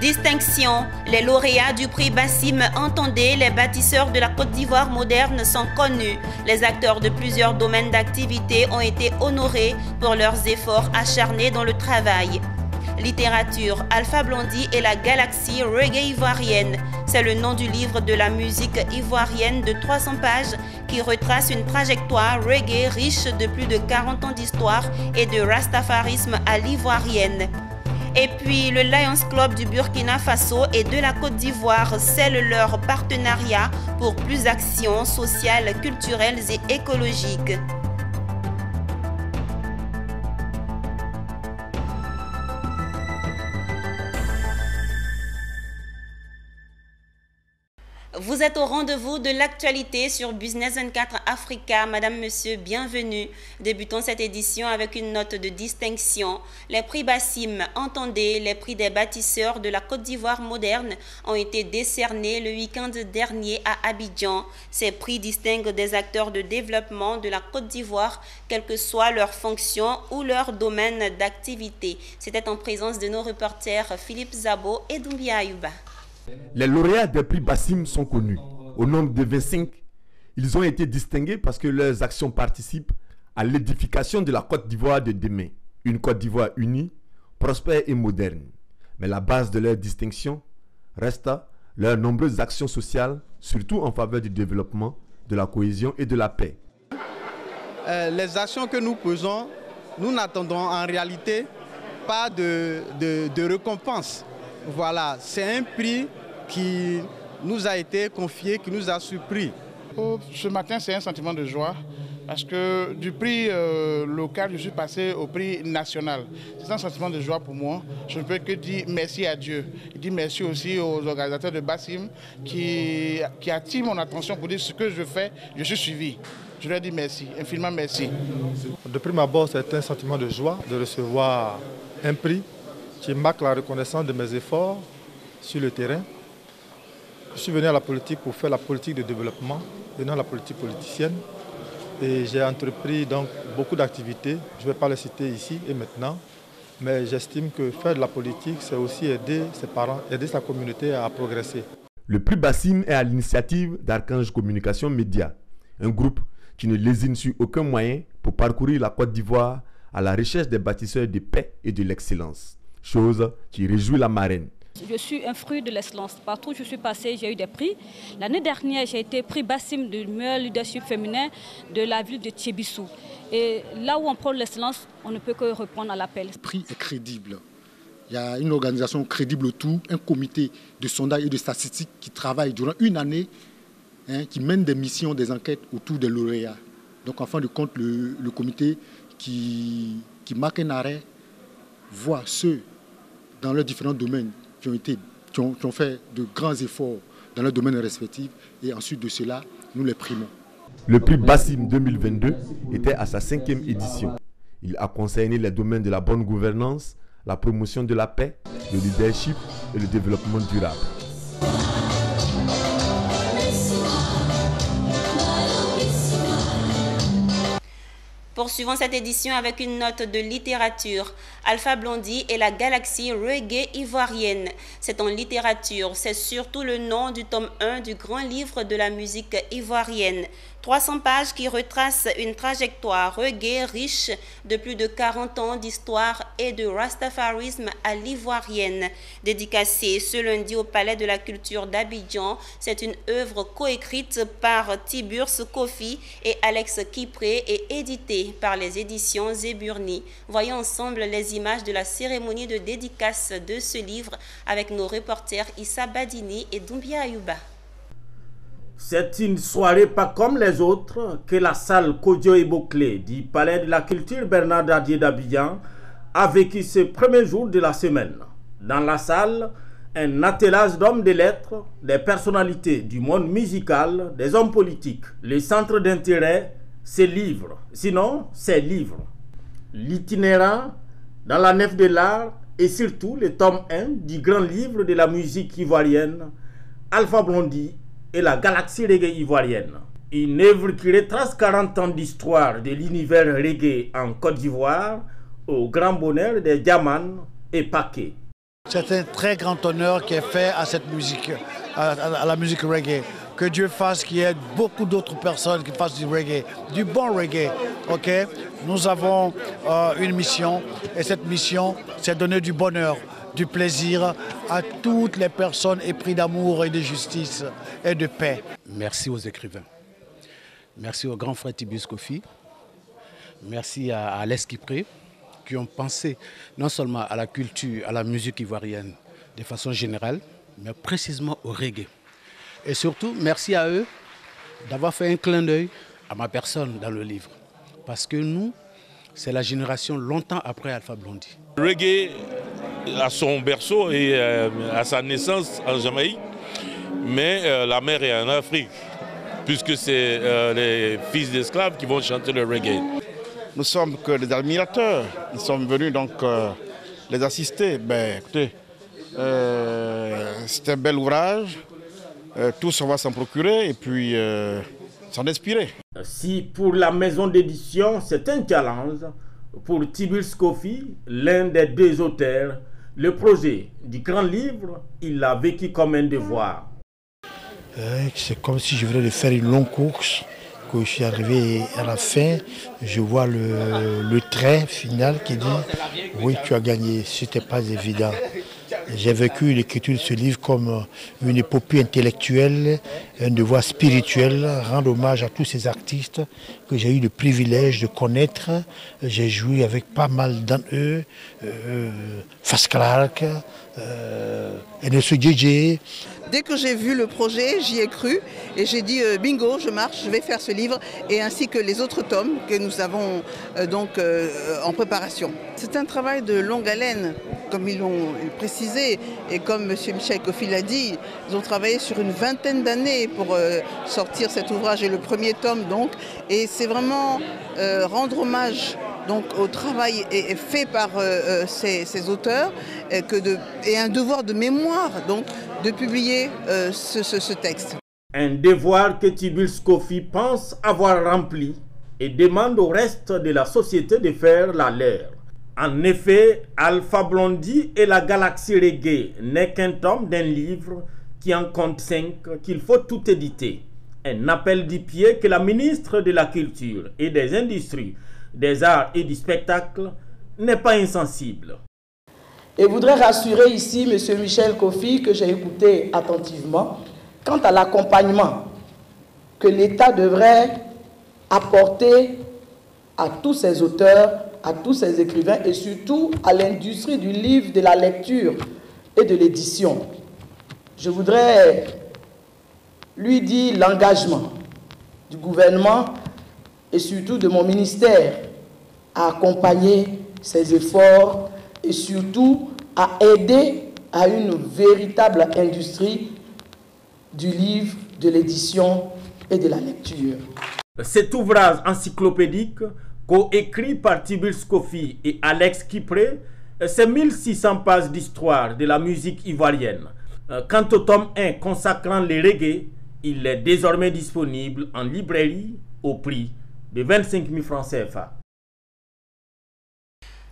Distinction. Les lauréats du prix Bassim Entendez, les bâtisseurs de la Côte d'Ivoire moderne sont connus. Les acteurs de plusieurs domaines d'activité ont été honorés pour leurs efforts acharnés dans le travail. Littérature, Alpha Blondy et la galaxie reggae ivoirienne. C'est le nom du livre de la musique ivoirienne de 300 pages qui retrace une trajectoire reggae riche de plus de 40 ans d'histoire et de rastafarisme à l'ivoirienne. Et puis le Lions Club du Burkina Faso et de la Côte d'Ivoire scellent leur partenariat pour plus d'actions sociales, culturelles et écologiques. Vous êtes au rendez-vous de l'actualité sur Business 24 Africa. Madame, monsieur, bienvenue. Débutons cette édition avec une note de distinction. Les prix Bassim Entendez, les prix des bâtisseurs de la Côte d'Ivoire moderne ont été décernés le week-end dernier à Abidjan. Ces prix distinguent des acteurs de développement de la Côte d'Ivoire, quelle que soit leur fonction ou leur domaine d'activité. C'était en présence de nos reporters Philippe Zabo et Doumbia Ayouba. Les lauréats des prix Bassim sont connus. Au nombre de 25, ils ont été distingués parce que leurs actions participent à l'édification de la Côte d'Ivoire de demain. Une Côte d'Ivoire unie, prospère et moderne. Mais la base de leur distinction reste leurs nombreuses actions sociales, surtout en faveur du développement, de la cohésion et de la paix. Les actions que nous posons, nous n'attendons en réalité pas de récompense. Voilà, c'est un prix qui nous a été confié, qui nous a surpris. Ce matin, c'est un sentiment de joie parce que du prix local, je suis passé au prix national. C'est un sentiment de joie pour moi. Je ne peux que dire merci à Dieu. Je dis merci aussi aux organisateurs de Bassim qui attirent mon attention pour dire ce que je fais, je suis suivi. Je leur dis merci, infiniment merci. De prime abord, c'est un sentiment de joie de recevoir un prix qui marque la reconnaissance de mes efforts sur le terrain. Je suis venu à la politique pour faire la politique de développement, et non la politique politicienne. Et j'ai entrepris donc beaucoup d'activités, je ne vais pas les citer ici et maintenant, mais j'estime que faire de la politique, c'est aussi aider ses parents, aider sa communauté à progresser. Le prix Bassim est à l'initiative d'Archange Communication Média, un groupe qui ne lésine sur aucun moyen pour parcourir la Côte d'Ivoire à la recherche des bâtisseurs de paix et de l'excellence. Chose qui réjouit la marraine. Je suis un fruit de l'excellence. Partout où je suis passée, j'ai eu des prix. L'année dernière, j'ai été prix Bassim du meilleur leadership féminin de la ville de Thiébissou. Et là où on prend l'excellence, on ne peut que répondre à l'appel. Le prix est crédible. Il y a une organisation crédible autour, un comité de sondage et de statistiques qui travaille durant une année, qui mène des missions, des enquêtes autour des lauréats. Donc en fin de compte, le comité qui marque un arrêt voit ceux dans leurs différents domaines qui ont fait de grands efforts dans leurs domaines respectifs et ensuite de cela, nous les primons. Le prix Bassim 2022 était à sa 5e édition. Il a concerné les domaines de la bonne gouvernance, la promotion de la paix, le leadership et le développement durable. Poursuivons cette édition avec une note de littérature. Alpha Blondy et la galaxie reggae ivoirienne. C'est en littérature, c'est surtout le nom du tome 1 du grand livre de la musique ivoirienne. 300 pages qui retracent une trajectoire reggae riche de plus de 40 ans d'histoire et de rastafarisme à l'ivoirienne. Dédicacée ce lundi au Palais de la Culture d'Abidjan, c'est une œuvre coécrite par Tiburce Kofi et Alex Kipré et éditée par les éditions Zéburni. Voyons ensemble les images de la cérémonie de dédicace de ce livre avec nos reporters Issa Badini et Doumbia Ayouba. C'est une soirée pas comme les autres que la salle Kodjo Ebokle du Palais de la Culture Bernard Dadier d'Abidjan a vécu ce premier jour de la semaine. Dans la salle, un attelage d'hommes de lettres, des personnalités du monde musical, des hommes politiques. Le centre d'intérêt, c'est livres, sinon c'est livres. L'itinérant dans la nef de l'art et surtout le tome 1 du grand livre de la musique ivoirienne, Alpha Blondy et la galaxie reggae ivoirienne. Une œuvre qui retrace 40 ans d'histoire de l'univers reggae en Côte d'Ivoire au grand bonheur des Diamants et Paquet. C'est un très grand honneur qui est fait à cette musique, à la musique reggae. Que Dieu fasse qu'il y ait beaucoup d'autres personnes qui fassent du reggae, du bon reggae. Ok? Nous avons une mission et cette mission, c'est donner du bonheur, du plaisir à toutes les personnes épris d'amour et de justice et de paix. Merci aux écrivains. Merci au grand frère Tibius Kofi. Merci à Alex Kipré qui ont pensé non seulement à la culture, à la musique ivoirienne de façon générale, mais précisément au reggae. Et surtout, merci à eux d'avoir fait un clin d'œil à ma personne dans le livre. Parce que nous, c'est la génération longtemps après Alpha Blondy. Le reggae a son berceau et à sa naissance en Jamaïque, mais la mère est en Afrique, puisque c'est les fils d'esclaves qui vont chanter le reggae. Nous sommes que des admirateurs, nous sommes venus donc les assister. Ben, écoutez, c'est un bel ouvrage, tous on va s'en procurer et puis s'en inspirer. Si pour la maison d'édition c'est un challenge, pour Tibius Kofi, l'un des deux auteurs, le projet du grand livre, il l'a vécu comme un devoir. C'est comme si je venais de faire une longue course, que je suis arrivé à la fin, je vois le trait final qui dit « Oui, tu as gagné », ce n'était pas évident. J'ai vécu l'écriture de ce livre comme une épopée intellectuelle, un devoir spirituel, rendre hommage à tous ces artistes que j'ai eu le privilège de connaître. J'ai joué avec pas mal d'entre eux, Fast Clark, NSO JJ. Dès que j'ai vu le projet, j'y ai cru et j'ai dit bingo, je marche, je vais faire ce livre et ainsi que les autres tomes que nous avons en préparation. C'est un travail de longue haleine, comme ils l'ont précisé et comme M. Michel Kofi l'a dit, ils ont travaillé sur une vingtaine d'années pour sortir cet ouvrage et le premier tome donc. Et c'est vraiment rendre hommage donc au travail est fait par ces auteurs et un devoir de mémoire donc de publier ce texte. Un devoir que Tibius Kofi pense avoir rempli et demande au reste de la société de faire la leur. En effet, Alpha Blondy et la galaxie reggae n'est qu'un tome d'un livre qui en compte 5 qu'il faut tout éditer. Un appel du pied que la ministre de la Culture et des Industries, des Arts et du Spectacle n'est pas insensible. Et voudrais rassurer ici M. Michel Kofi, que j'ai écouté attentivement, quant à l'accompagnement que l'État devrait apporter à tous ces auteurs, à tous ces écrivains et surtout à l'industrie du livre, de la lecture et de l'édition. Je voudrais lui dire l'engagement du gouvernement et surtout de mon ministère à accompagner ces efforts et surtout à aider à une véritable industrie du livre, de l'édition et de la lecture. Cet ouvrage encyclopédique, coécrit par Tibius Kofi et Alex Kipré, c'est 1600 pages d'histoire de la musique ivoirienne. Quant au tome 1 consacrant les reggae, il est désormais disponible en librairie au prix de 25 000 francs CFA.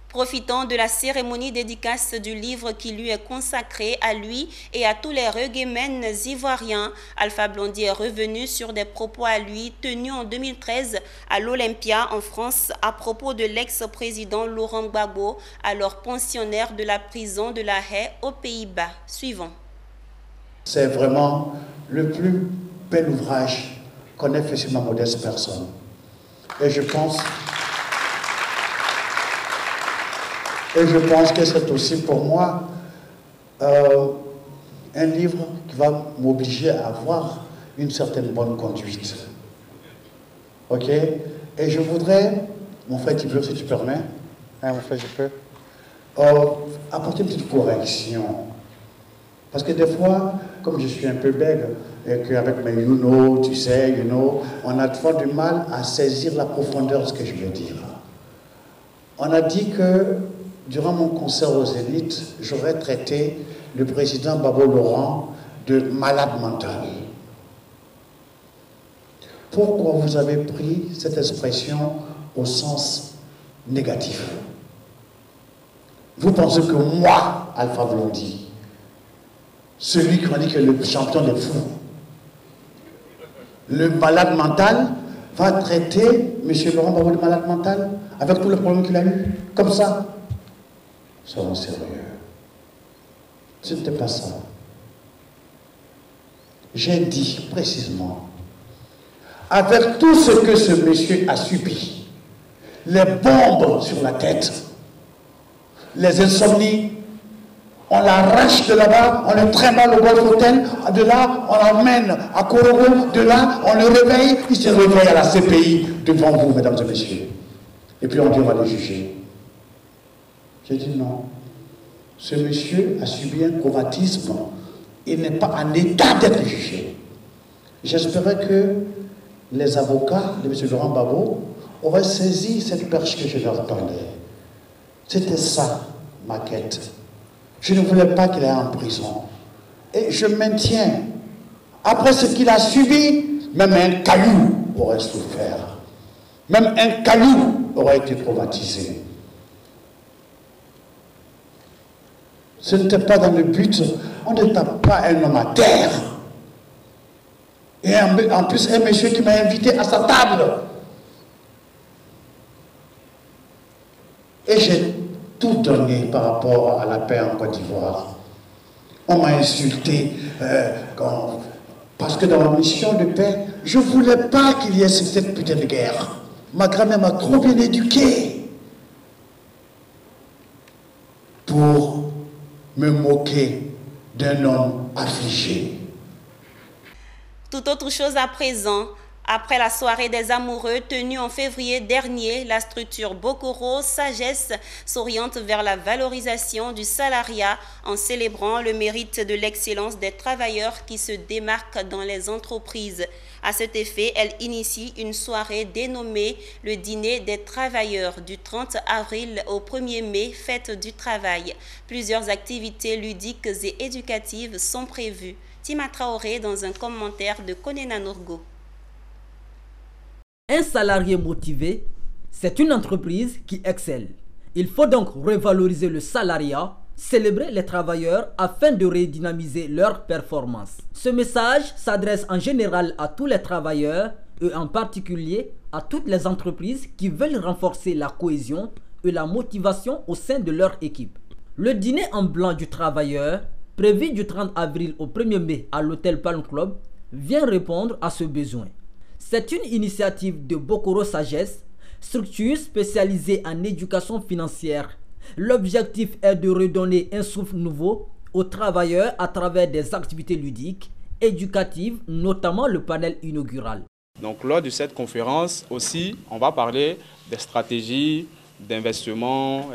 Profitant de la cérémonie dédicace du livre qui lui est consacré à lui et à tous les reggaemen ivoiriens, Alpha Blondy est revenu sur des propos à lui tenus en 2013 à l'Olympia en France à propos de l'ex-président Laurent Gbagbo, alors pensionnaire de la prison de La Haye aux Pays-Bas. Suivant. C'est vraiment le plus bel ouvrage qu'on ait fait sur ma modeste personne. Et je pense que c'est aussi pour moi un livre qui va m'obliger à avoir une certaine bonne conduite. Ok? Et je voudrais, mon frère Tibius, si tu permets, hein, mon frère, je peux, apporter une petite correction. Parce que des fois, comme je suis un peu bègue, et qu'avec mes tu sais, on a des fois du mal à saisir la profondeur de ce que je veux dire. On a dit que durant mon concert aux Zénith, j'aurais traité le président Gbagbo Laurent de malade mental. Pourquoi vous avez pris cette expression au sens négatif? Vous pensez que moi, Alpha Blondy, celui qu'on dit que est le champion des fous. Le malade mental va traiter M. Laurent Gbagbo de malade mental avec tous les problèmes qu'il a eu, comme ça. Soyons sérieux. Ce n'était pas ça. J'ai dit précisément, avec tout ce que ce monsieur a subi, les bombes sur la tête, les insomnies, on l'arrache de là-bas, on le trimballe au Golf Hotel, de là, on l'emmène à Korogo, de là, on le réveille, il se réveille à la CPI devant vous, mesdames et messieurs. Et puis on dit on va le juger. J'ai dit non. Ce monsieur a subi un traumatisme. Il n'est pas en état d'être jugé. J'espérais que les avocats de M. Laurent Gbagbo auraient saisi cette perche que je leur tendais. C'était ça, ma quête. Je ne voulais pas qu'il aille en prison. Et je maintiens. Après ce qu'il a subi, même un caillou aurait souffert. Même un caillou aurait été traumatisé. Ce n'était pas dans le but, on ne tape pas un homme à terre. Et en plus, un monsieur qui m'a invité à sa table. Et j'ai tout donné par rapport à la paix en Côte d'Ivoire. On m'a insulté parce que dans la mission de paix, je ne voulais pas qu'il y ait cette putain de guerre. Ma grand-mère m'a trop bien éduqué pour me moquer d'un homme affligé. Tout autre chose à présent. Après la soirée des amoureux tenue en février dernier, la structure Bokoro Sagesse s'oriente vers la valorisation du salariat en célébrant le mérite de l'excellence des travailleurs qui se démarquent dans les entreprises. À cet effet, elle initie une soirée dénommée le Dîner des travailleurs du 30 avril au 1er mai, fête du travail. Plusieurs activités ludiques et éducatives sont prévues. Tima Traoré dans un commentaire de Konena Nourgo. Un salarié motivé, c'est une entreprise qui excelle. Il faut donc revaloriser le salariat, célébrer les travailleurs afin de redynamiser leur performance. Ce message s'adresse en général à tous les travailleurs et en particulier à toutes les entreprises qui veulent renforcer la cohésion et la motivation au sein de leur équipe. Le dîner en blanc du travailleur, prévu du 30 avril au 1er mai à l'hôtel Palm Club, vient répondre à ce besoin. C'est une initiative de Bokoro Sagesse, structure spécialisée en éducation financière. L'objectif est de redonner un souffle nouveau aux travailleurs à travers des activités ludiques, éducatives, notamment le panel inaugural. Donc lors de cette conférence aussi, on va parler des stratégies d'investissement,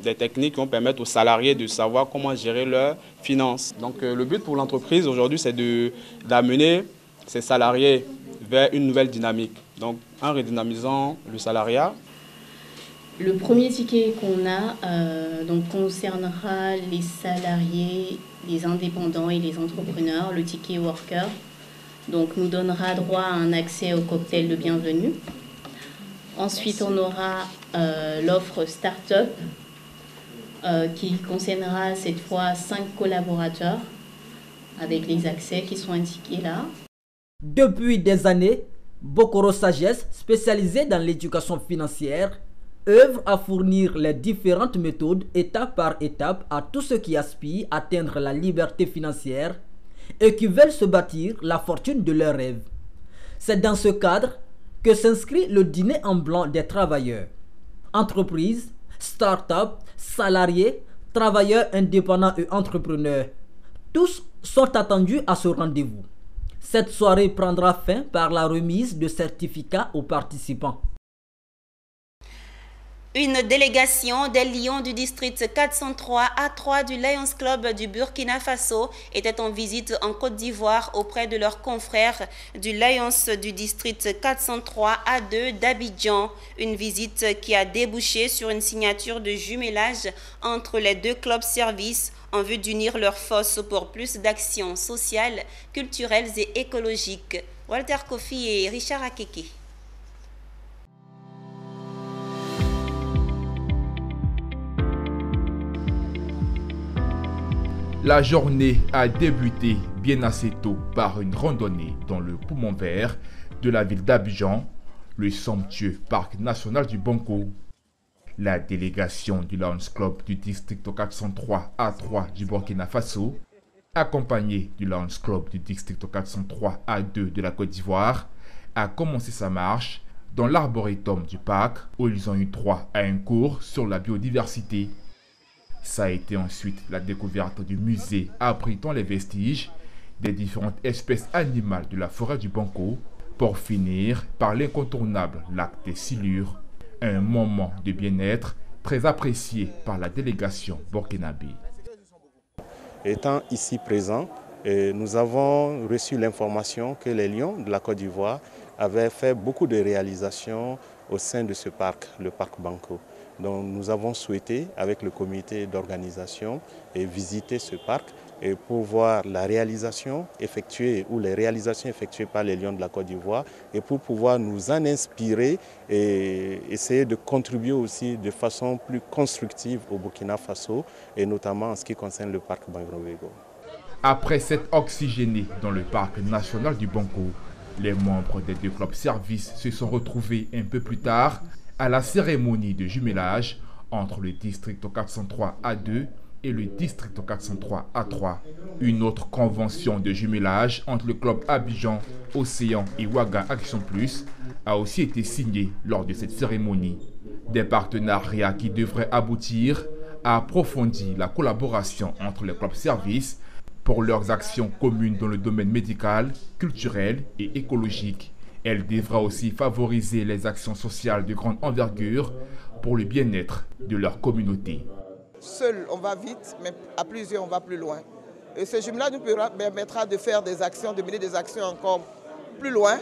des techniques qui vont permettre aux salariés de savoir comment gérer leurs finances. Donc le but pour l'entreprise aujourd'hui, c'est d'amener ces salariés vers une nouvelle dynamique. Donc en redynamisant le salariat. Le premier ticket qu'on a donc concernera les salariés, les indépendants et les entrepreneurs, le ticket worker. Donc nous donnera droit à un accès au cocktail de bienvenue. Ensuite, on aura l'offre Start-up qui concernera cette fois 5 collaborateurs avec les accès qui sont indiqués là. Depuis des années, Bokoro Sagesse, spécialisée dans l'éducation financière, œuvre à fournir les différentes méthodes étape par étape à tous ceux qui aspirent à atteindre la liberté financière et qui veulent se bâtir la fortune de leurs rêves. C'est dans ce cadre que s'inscrit le dîner en blanc des travailleurs. Entreprises, start-up, salariés, travailleurs indépendants et entrepreneurs, tous sont attendus à ce rendez-vous. Cette soirée prendra fin par la remise de certificats aux participants. Une délégation des Lions du district 403 A3 du Lions Club du Burkina Faso était en visite en Côte d'Ivoire auprès de leurs confrères du Lions du district 403 A2 d'Abidjan. Une visite qui a débouché sur une signature de jumelage entre les deux clubs services en vue d'unir leurs forces pour plus d'actions sociales, culturelles et écologiques. Walter Kofi et Richard Akeke. La journée a débuté bien assez tôt par une randonnée dans le poumon vert de la ville d'Abidjan, le somptueux parc national du Banco. La délégation du Lions Club du district 403 A3 du Burkina Faso, accompagnée du Lions Club du district 403 A2 de la Côte d'Ivoire, a commencé sa marche dans l'arboretum du parc où ils ont eu droit à un cours sur la biodiversité. Ça a été ensuite la découverte du musée abritant les vestiges des différentes espèces animales de la forêt du Banco, pour finir par l'incontournable lac des Silures, un moment de bien-être très apprécié par la délégation burkinabé. Étant ici présents, nous avons reçu l'information que les lions de la Côte d'Ivoire avaient fait beaucoup de réalisations au sein de ce parc, le parc Banco. Donc nous avons souhaité, avec le comité d'organisation, visiter ce parc et pour voir la réalisation effectuée ou les réalisations effectuées par les lions de la Côte d'Ivoire et pour pouvoir nous en inspirer et essayer de contribuer aussi de façon plus constructive au Burkina Faso et notamment en ce qui concerne le parc Bangrowego. Après s'être oxygéné dans le parc national du Banco, les membres des deux clubs services se sont retrouvés un peu plus tard à la cérémonie de jumelage entre le district 403 A2 et le district 403 A3. Une autre convention de jumelage entre le club Abidjan, Océan et Ouaga Action Plus a aussi été signée lors de cette cérémonie. Des partenariats qui devraient aboutir à approfondir la collaboration entre les clubs services pour leurs actions communes dans le domaine médical, culturel et écologique. Elle devra aussi favoriser les actions sociales de grande envergure pour le bien-être de leur communauté. Seul, on va vite, mais à plusieurs, on va plus loin. Et ce jumelage nous permettra de faire des actions, de mener des actions encore plus loin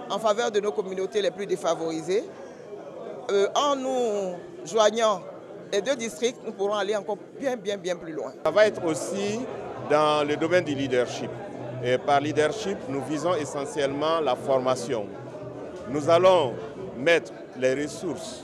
en faveur de nos communautés les plus défavorisées. En nous joignant les deux districts, nous pourrons aller encore bien plus loin. Ça va être aussi dans le domaine du leadership. Et par leadership, nous visons essentiellement la formation. Nous allons mettre les ressources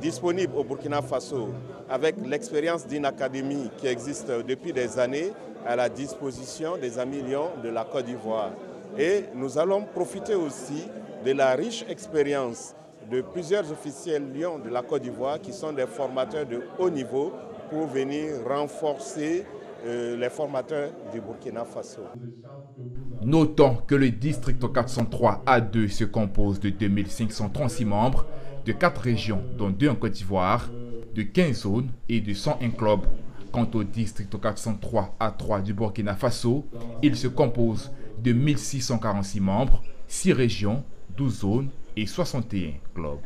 disponibles au Burkina Faso avec l'expérience d'une académie qui existe depuis des années à la disposition des amis lions de la Côte d'Ivoire. Et nous allons profiter aussi de la riche expérience de plusieurs officiels lions de la Côte d'Ivoire qui sont des formateurs de haut niveau pour venir renforcer les formateurs du Burkina Faso. Notons que le district 403 A2 se compose de 2536 membres, de 4 régions, dont 2 en Côte d'Ivoire, de 15 zones et de 101 clubs. Quant au district 403 A3 du Burkina Faso, il se compose de 1646 membres, 6 régions, 12 zones et 61 clubs.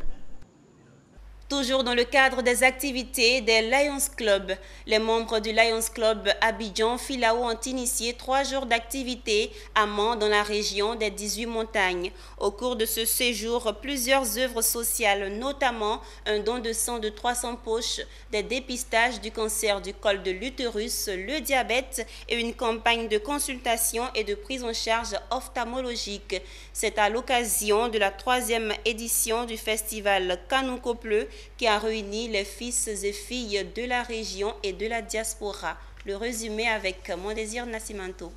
Toujours dans le cadre des activités des Lions Club, les membres du Lions Club Abidjan Filao ont initié 3 jours d'activités à Mans dans la région des 18 montagnes. Au cours de ce séjour, plusieurs œuvres sociales, notamment un don de sang de 300 poches, des dépistages du cancer du col de l'utérus, le diabète et une campagne de consultation et de prise en charge ophtalmologique. C'est à l'occasion de la 3e édition du festival Kanouko Pleu qui a réuni les fils et filles de la région et de la diaspora. Le résumé avec Mondésir Nascimento.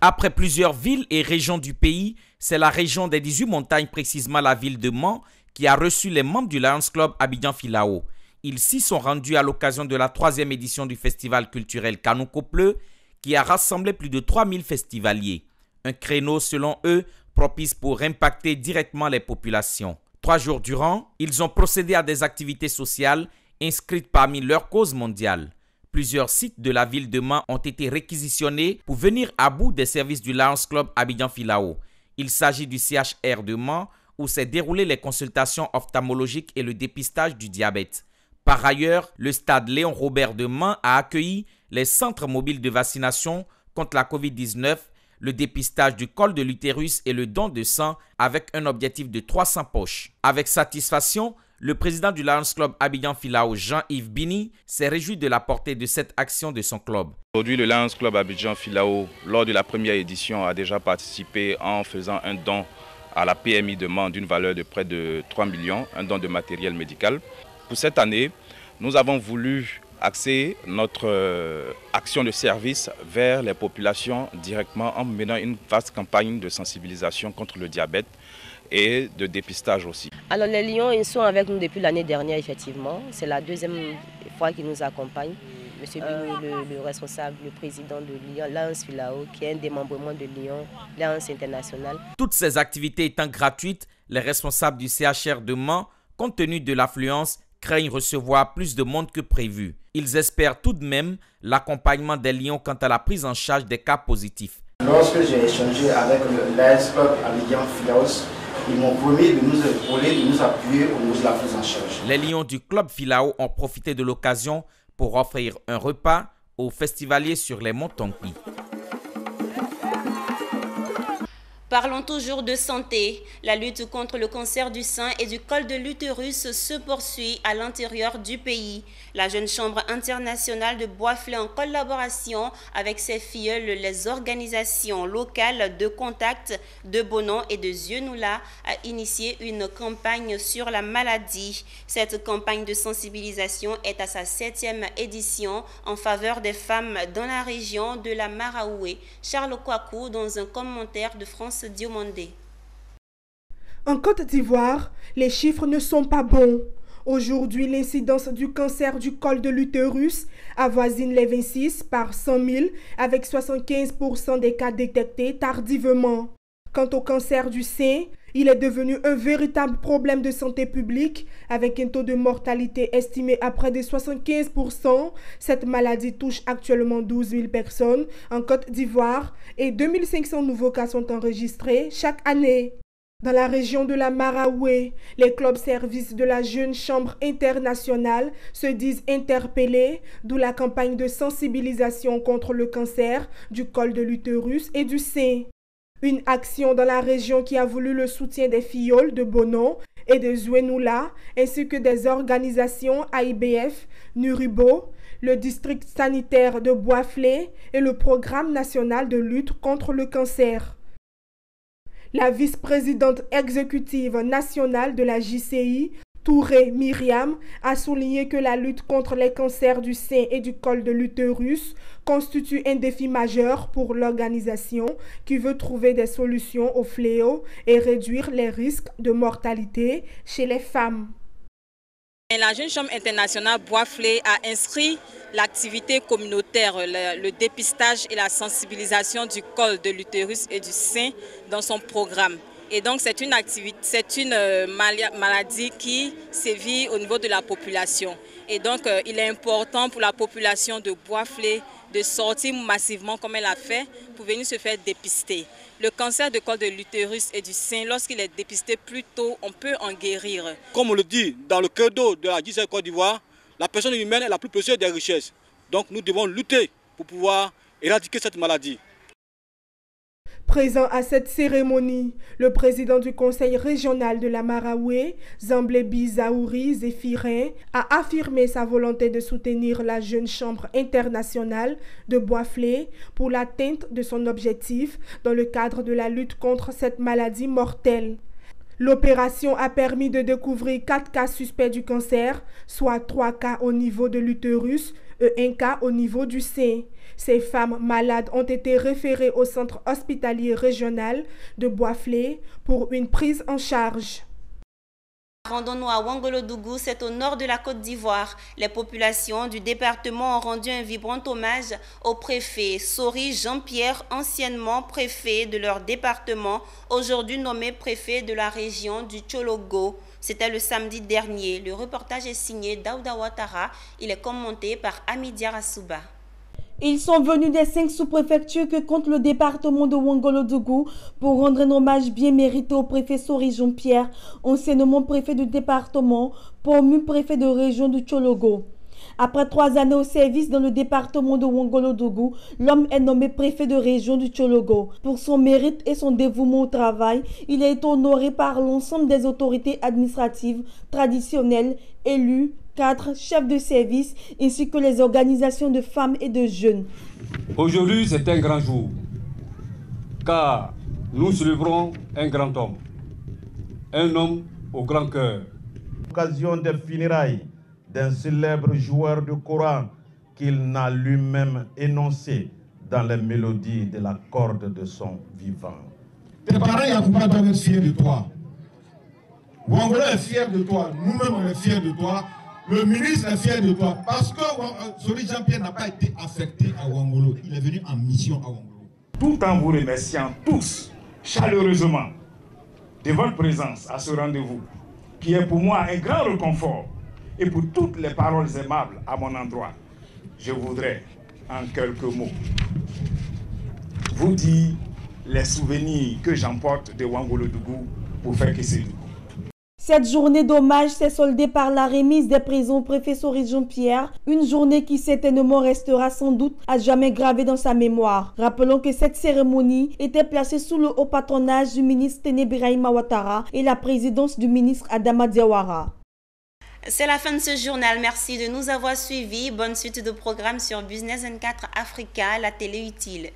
Après plusieurs villes et régions du pays, c'est la région des 18 montagnes, précisément la ville de Mans, qui a reçu les membres du Lions Club Abidjan Filao. Ils s'y sont rendus à l'occasion de la 3e édition du festival culturel Kanouko Pleu, qui a rassemblé plus de 3000 festivaliers. Un créneau, selon eux, propice pour impacter directement les populations. 3 jours durant, ils ont procédé à des activités sociales inscrites parmi leurs causes mondiales. Plusieurs sites de la ville de Mans ont été réquisitionnés pour venir à bout des services du Lions Club Abidjan Filao. Il s'agit du CHR de Mans où s'est déroulé les consultations ophtalmologiques et le dépistage du diabète. Par ailleurs, le stade Léon Robert de Mans a accueilli les centres mobiles de vaccination contre la Covid-19, le dépistage du col de l'utérus et le don de sang avec un objectif de 300 poches. Avec satisfaction, le président du Lions Club Abidjan Filao, Jean-Yves Bini, s'est réjoui de la portée de cette action de son club. Aujourd'hui, le Lions Club Abidjan Filao, lors de la première édition, a déjà participé en faisant un don à la PMI de Mans d'une valeur de près de 3 millions, un don de matériel médical. Pour cette année, nous avons voulu axer notre action de service vers les populations directement en menant une vaste campagne de sensibilisation contre le diabète et de dépistage aussi. Alors les lions, ils sont avec nous depuis l'année dernière effectivement. C'est la deuxième fois qu'ils nous accompagnent. Monsieur Bino, le responsable, le président de Lyon, l'Alliance Filao, qui est un démembrement de Lyon, l'Alliance internationale. Toutes ces activités étant gratuites, les responsables du CHR de Mans, compte tenu de l'affluence, craignent recevoir plus de monde que prévu. Ils espèrent tout de même l'accompagnement des lions quant à la prise en charge des cas positifs. Lorsque j'ai échangé avec l'AS Club Abidjan Philaos, ils m'ont promis de nous épauler, de nous appuyer au niveau de la prise en charge. Les lions du club Filao ont profité de l'occasion pour offrir un repas aux festivaliers sur les monts Tonki. Parlons toujours de santé. La lutte contre le cancer du sein et du col de l'utérus se poursuit à l'intérieur du pays. La Jeune Chambre internationale de Boisflé, en collaboration avec ses filleuls, les organisations locales de contact de Bonon et de Zieunula, a initié une campagne sur la maladie. Cette campagne de sensibilisation est à sa 7e édition en faveur des femmes dans la région de la Maraoué. Charles Kouakou dans un commentaire de France Diomandé. En Côte d'Ivoire, les chiffres ne sont pas bons. Aujourd'hui, l'incidence du cancer du col de l'utérus avoisine les 26 par 100 000 avec 75% des cas détectés tardivement. Quant au cancer du sein, il est devenu un véritable problème de santé publique avec un taux de mortalité estimé à près de 75%. Cette maladie touche actuellement 12 000 personnes en Côte d'Ivoire et 2500 nouveaux cas sont enregistrés chaque année. Dans la région de la Maraoué, les clubs services de la Jeune Chambre internationale se disent interpellés, d'où la campagne de sensibilisation contre le cancer du col de l'utérus et du sein. Une action dans la région qui a voulu le soutien des filleuls de Bonon et de Zieunula, ainsi que des organisations AIBF, Nuribo, le district sanitaire de Boisflé et le programme national de lutte contre le cancer. La vice-présidente exécutive nationale de la JCI, Touré Myriam, a souligné que la lutte contre les cancers du sein et du col de l'utérus constitue un défi majeur pour l'organisation qui veut trouver des solutions au fléau et réduire les risques de mortalité chez les femmes. La Jeune Chambre internationale Boisflé a inscrit l'activité communautaire, le dépistage et la sensibilisation du col de l'utérus et du sein dans son programme. Et donc c'est une maladie qui sévit au niveau de la population. Et donc il est important pour la population de Boisflé de sortir massivement comme elle a fait pour venir se faire dépister. Le cancer du col de l'utérus et du sein, lorsqu'il est dépisté plus tôt, on peut en guérir. Comme on le dit dans le credo de la JCI Côte d'Ivoire, la personne humaine est la plus précieuse des richesses. Donc nous devons lutter pour pouvoir éradiquer cette maladie. Présent à cette cérémonie, le président du conseil régional de la Maraoué, Zamblébi Zaouri Zéphirin, a affirmé sa volonté de soutenir la Jeune Chambre internationale de Boisflé pour l'atteinte de son objectif dans le cadre de la lutte contre cette maladie mortelle. L'opération a permis de découvrir 4 cas suspects du cancer, soit 3 cas au niveau de l'utérus et 1 cas au niveau du sein. Ces femmes malades ont été référées au centre hospitalier régional de Boisflé pour une prise en charge. Rendons-nous à Ouangolodougou, c'est au nord de la Côte d'Ivoire. Les populations du département ont rendu un vibrant hommage au préfet Sori Jean-Pierre, anciennement préfet de leur département, aujourd'hui nommé préfet de la région du Tchologo. C'était le samedi dernier. Le reportage est signé Daouda Ouattara. Il est commenté par Amidia Rassouba. Ils sont venus des 5 sous-préfectures que compte le département de Ouangolodougou pour rendre un hommage bien mérité au préfet Sori Jean-Pierre, anciennement préfet du département, promu préfet de région du Tchologo. Après 3 années au service dans le département de Ouangolodougou, l'homme est nommé préfet de région du Tchologo. Pour son mérite et son dévouement au travail, il a été honoré par l'ensemble des autorités administratives traditionnelles, élus, cadres, chefs de service, ainsi que les organisations de femmes et de jeunes. Aujourd'hui, c'est un grand jour, car nous célébrons un grand homme au grand cœur. L'occasion des funérailles d'un célèbre joueur de Coran qu'il n'a lui-même énoncé dans les mélodies de la corde de son vivant. Tes parents Yacouba doivent être fiers de toi. Ouangolo est fier de toi, nous-mêmes on est fiers de toi, le ministre est fier de toi, parce que Sori Jean-Pierre n'a pas été affecté à Ouangolo, il est venu en mission à Ouangolo. Tout en vous remerciant tous chaleureusement de votre présence à ce rendez-vous, qui est pour moi un grand réconfort, et pour toutes les paroles aimables à mon endroit, je voudrais, en quelques mots, vous dire les souvenirs que j'emporte de Ouangolo-Dougou pour faire Kessédougou. Cette journée d'hommage s'est soldée par la remise des prisons au préfet Sori Jean-Pierre, une journée qui certainement restera sans doute à jamais gravée dans sa mémoire. Rappelons que cette cérémonie était placée sous le haut patronage du ministre Téné Birahima Ouattara et la présidence du ministre Adama Diawara. C'est la fin de ce journal. Merci de nous avoir suivis. Bonne suite de programmes sur Business 24 Africa, la télé utile.